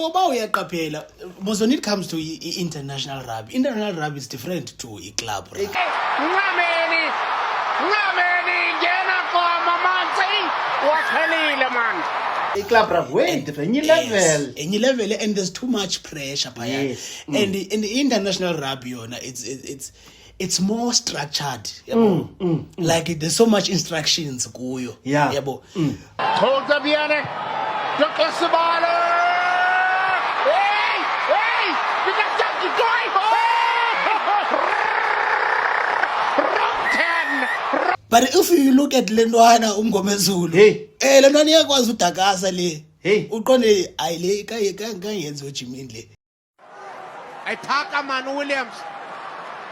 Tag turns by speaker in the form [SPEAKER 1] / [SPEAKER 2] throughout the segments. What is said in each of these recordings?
[SPEAKER 1] Because when it comes to international rugby is different to a club rugby.
[SPEAKER 2] A club rugby way different level.
[SPEAKER 1] Any level, and there's too much pressure.
[SPEAKER 2] Yes.
[SPEAKER 1] And in the international rugby, it's more structured. Like there's so much instructions.
[SPEAKER 2] Yeah.
[SPEAKER 1] Hold
[SPEAKER 3] the Vianney. Douglas
[SPEAKER 1] But if you look at Lendwana Umgomezulu, Lendwana yakwazi udakasa le. Uqonde ayile kayenza uJimmy le.
[SPEAKER 3] Attacker Man Williams.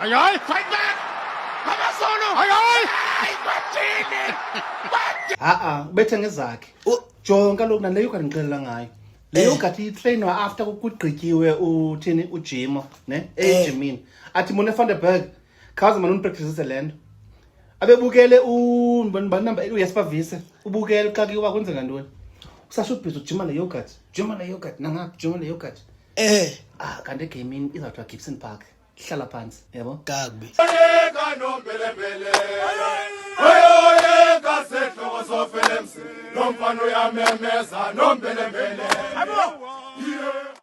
[SPEAKER 3] Ay, fight back. Kabasolo. Ay.
[SPEAKER 2] Bethe ngezakhe. Jonga lokhu naleyo kanixelela ngayo. Leyo gathi itrainwa after kugqityiwe uthini uJimo, ne? Jimmy. Athi Mone van der Berg, khaze man unpractice land. Abebukele number uyasipavise. Ubukele uxakiwa kwenzeka ntoni. Usasho ubhizo ujima le yogurt. Jima le yogurt nangaphi jima le yogurt. Kanti gaming izawuthwa Gibson Park. Hlala phansi, yabo?
[SPEAKER 1] Kakubi.
[SPEAKER 4] Oyeka nombelembele. Oyeka sehloko sofelemsi. Nomfana uyamemeza nombelembele.